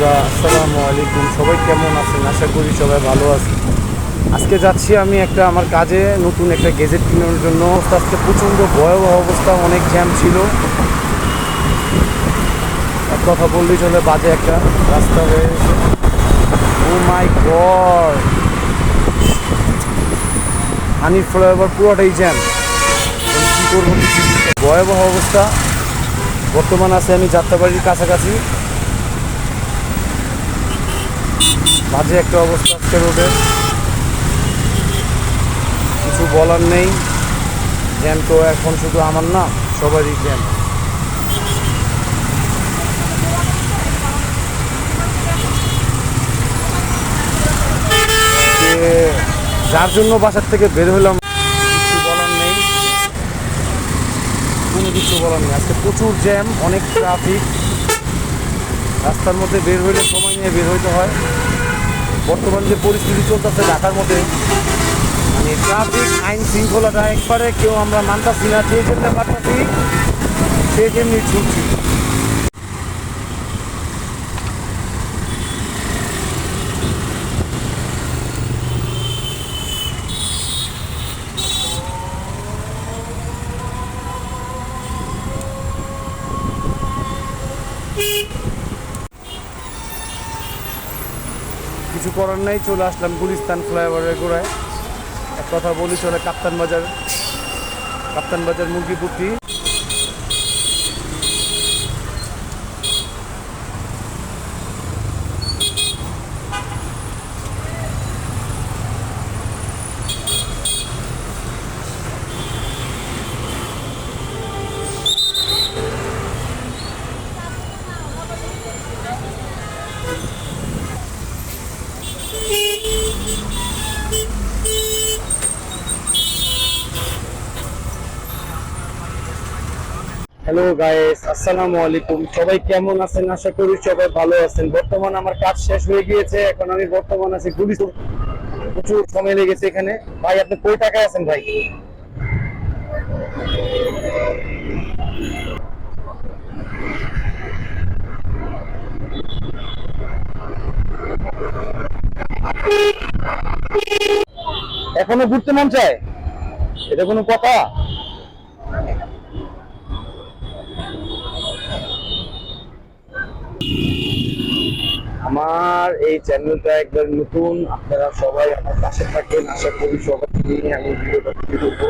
বন্ধুরা, আসসালামু আলাইকুম। সবাই কেমন আছেন? আশা করি সবাই ভালো আছেন। আজকে যাচ্ছি আমি আমার কাজে, নতুন একটা গেজেট কেনার জন্য। আজকে প্রচণ্ড ভয়াবহ অবস্থা, অনেক জ্যাম ছিল। এক কথা বললেই চলে, বাজে একটা রাস্তা হয়ে গেছে। ও মাই গড, হানি ফ্লাইওভার পুরোটাই জ্যাম। কী করবো, ভয়াবহ অবস্থা। বর্তমান আছে আমি যাত্রাবাড়ির কাছাকাছি। বাজে একটা অবস্থা আজকে রোডে, কিছু বলার নেই। জ্যাম তো এখন শুধু আমার না, সবারই জ্যাম। যার জন্য বাসার থেকে বের হলাম, কিছু বলার নেই, কোনো কিছু বলার নেই। আজকে প্রচুর জ্যাম, অনেক ট্রাফিক। রাস্তার মধ্যে বের হইলে সময় নিয়ে বের হইতে হয়। বর্তমান যে পরিস্থিতি চলতেছে ঢাকার মধ্যে, মানে ট্রাফিক আইন শৃঙ্খলাটা একবারে কেউ আমরা মানতাছি না। যে যেমনি পারতাছি সে যেমনি ছুটছি। কিছু করার নাই, চলে আসলাম গুলিস্তান ফ্লাইওভারের গোড়ায়। এক কথা বলি চলে, কাপ্তান বাজার মুরগিপুটি। হ্যালো গাইস, আসসালামু আলাইকুম। সবাই কেমন আছেন? আশা করি সবাই ভালো আছেন। বর্তমান আমার কাজ শেষ হয়ে গিয়েছে, এখন আমি বর্তমান আছি গুলিস্তান। প্রচুর সময় লেগেছে এখানে। ভাই আপনি কই টাকায় আছেন ভাই? এখনো ঘুরতে মন চায়? এটা কোনো কথা? আমার এই চ্যানেলটা একবার নতুন, আপনারা সবাই আমার পাশে থাকেন। আশা করি সবাই নিয়ে আমি ভিডিওটা তৈরি করবো।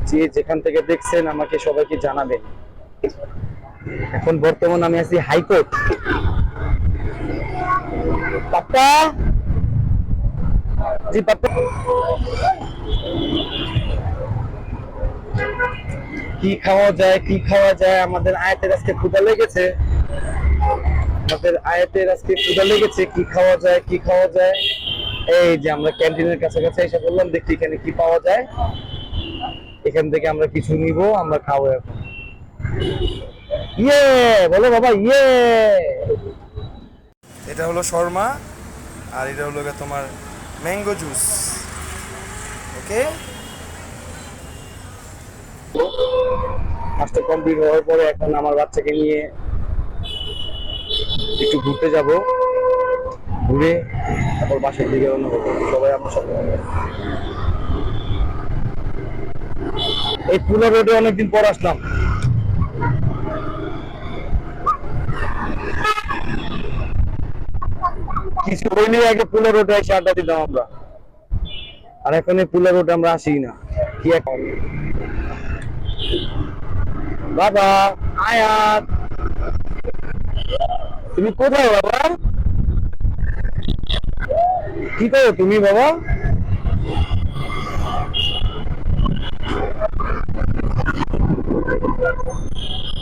যে যেখান থেকে দেখছেন আমাকে সবাইকে জানাবেন। এখন বর্তমান আমি আছি হাইকোর্ট। পাপ্পা, জি পাপ্পা, কি খাওয়া যায় আমাদের আয়াতের আজকে ক্ষুধা লেগেছে। কি খাওয়া যায়? এই যে আমরা ক্যান্টিনের কাছাকাছি এসে বললাম, দেখি এখানে কি পাওয়া যায়। এখান থেকে আমরা কিছু নিব, আমরা খাবো এখন। ইয়ে বলো বাবা, ইয়ে। এটা হলো শর্মা, আর এটা হলো তোমার ম্যাঙ্গো জুস। ওকে, কাজটা কমপ্লিট হওয়ার পরে এখন আমার বাচ্চাকে নিয়ে একটু ঘুরতে যাব। ঘুরে তারপর বাসার দিকে রওনা হবো। সবাই আমার সাথে। এই পুরো রোডে অনেকদিন পর আসলাম। কিছু হইলে আগে পুলো রোডে এসে আড্ডা দিতাম আমরা, আর এখন এই পুলো রোডে আমরা আসি না। কি এখন বাবা আয়াত, তুমি কোথায় বাবা? কি করো তুমি বাবা?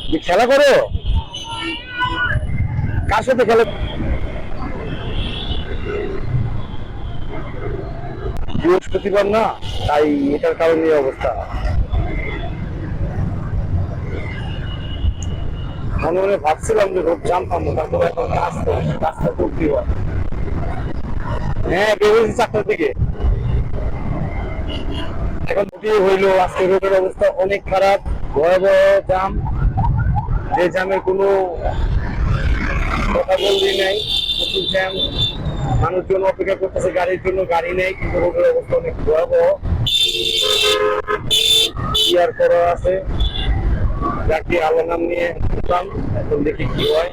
তুমি খেলা করো? কার সাথে খেলা? বৃহস্পতিবার না, তাই এটার কারণে এই অবস্থা। মনে মনে ভাবছিলাম যে রোড জানতাম না, তারপরে এখন কাজটা করতেই হয়। হ্যাঁ, বেরোয়েছি 4টার দিকে। এখন হইলো, আজকে রোডের অবস্থা অনেক খারাপ, ভয়াবহ জাম। যে জামের কোনো কথা বললেই নাই, প্রচুর জ্যাম, মানুষজন অপেক্ষা করতেছে গাড়ির জন্য, গাড়ি নেই, কিন্তু রোডের অবস্থা অনেক ভয়াবহ। ইয়ার করা আছে, যাকে আল্লাহ নাম নিয়ে উঠলাম, এখন দেখি কি হয়।